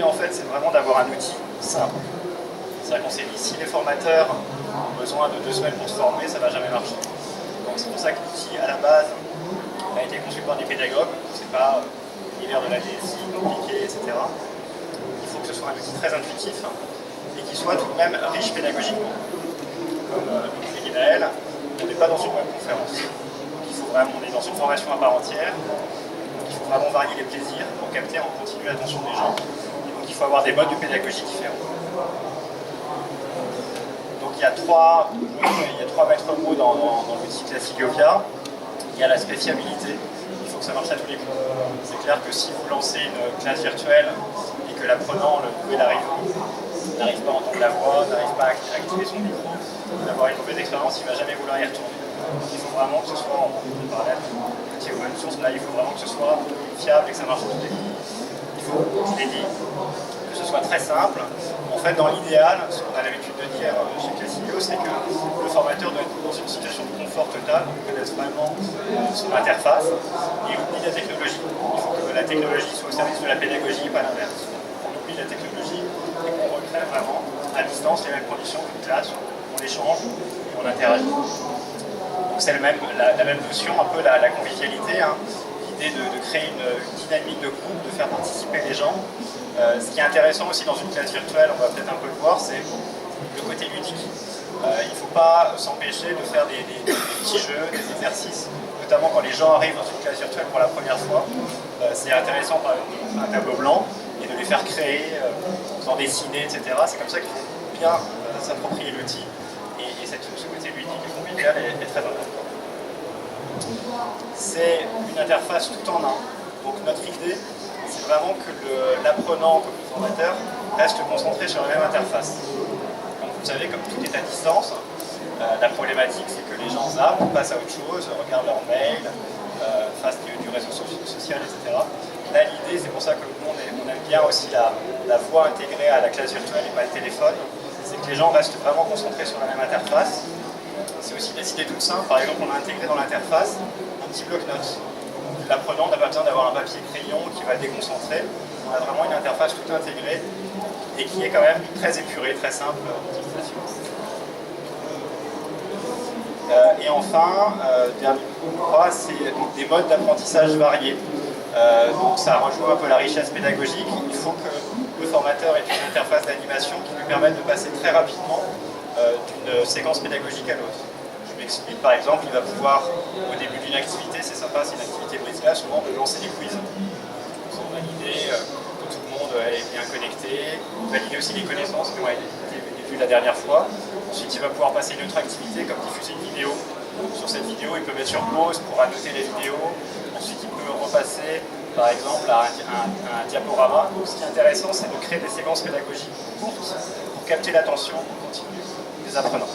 l'idée, en fait, c'est vraiment d'avoir un outil simple. C'est-à-dire qu'on s'est dit, si les formateurs ont besoin de 2 semaines pour se former, ça ne va jamais marcher. Donc c'est pour ça que l'outil, à la base, a été conçu par des pédagogues. C'est pas l'univers de la DSI compliqué, etc. Il faut que ce soit un outil très intuitif et qui soit tout de même riche pédagogiquement. Comme le disait Guénaël, on n'est pas dans une web conférence. On est dans une formation à part entière. Donc il faut vraiment varier les plaisirs pour capter en continu l'attention des gens. Et donc il faut avoir des modes de pédagogie différents. Donc il y a trois maîtres mots dans l'outil classique Eopia. Il y a la spéciabilité. Il faut que ça marche à tous les coups. C'est clair que si vous lancez une classe virtuelle et que l'apprenant, le nouvel arrivant, n'arrive pas à entendre la voix, n'arrive pas à activer son micro, d'avoir une mauvaise expérience, il ne va jamais vouloir y retourner. Il faut vraiment que ce soit, on parlait de open source, là il faut vraiment que ce soit fiable et que ça marche tous les coups. Il faut, je l'ai dit, que ce soit très simple. En fait, dans l'idéal, ce qu'on a l'habitude de dire chez Classio, c'est que le formateur doit être dans une situation de confort total, donc connaître vraiment son interface et oublie la technologie. Il faut que la technologie soit au service de la pédagogie et pas l'inverse. On oublie la technologie et qu'on recrée vraiment à distance les mêmes conditions qu'une classe, on échange et on interagit. Donc c'est la même notion, un peu la convivialité, hein. L'idée de créer une dynamique de groupe, de faire participer les gens. Ce qui est intéressant aussi dans une classe virtuelle, on va peut-être un peu le voir, c'est le côté ludique. Il ne faut pas s'empêcher de faire des petits jeux, des exercices, notamment quand les gens arrivent dans une classe virtuelle pour la première fois. C'est intéressant par exemple un tableau blanc et de les faire créer, en dessiner, etc. C'est comme ça qu'il faut bien s'approprier l'outil et ce côté ludique et convivial est très important. C'est une interface tout en un. Donc notre idée, c'est vraiment que l'apprenant comme le formateur reste concentré sur la même interface. Comme vous le savez, comme tout est à distance, la problématique c'est que les gens zappent, passent à autre chose, regardent leur mail, fassent du réseau social, etc. Là l'idée, c'est pour ça que nous on aime bien aussi la voix intégrée à la classe virtuelle et pas le téléphone, c'est que les gens restent vraiment concentrés sur la même interface. C'est aussi des idées toutes simples. Par exemple, on a intégré dans l'interface un petit bloc-notes. L'apprenant n'a pas besoin d'avoir un papier crayon qui va le déconcentrer. On a vraiment une interface toute intégrée et qui est quand même très épurée, très simple d'utilisation. Et enfin, dernier point, c'est des modes d'apprentissage variés. Donc ça rejoint un peu la richesse pédagogique. Il faut que le formateur ait une interface d'animation qui lui permette de passer très rapidement d'une séquence pédagogique à l'autre. Je m'explique, par exemple, il va pouvoir, au début d'une activité, c'est sympa, c'est une activité brise-glace, souvent de lancer des quiz. Pour valider que tout le monde est bien connecté, valider aussi les connaissances qui ont été vues la dernière fois. Ensuite, il va pouvoir passer une autre activité, comme diffuser une vidéo. Sur cette vidéo, il peut mettre sur pause pour annoter les vidéos. Ensuite, il peut repasser, par exemple, à un diaporama. Donc, ce qui est intéressant, c'est de créer des séquences pédagogiques courtes pour capter l'attention continue des apprenants.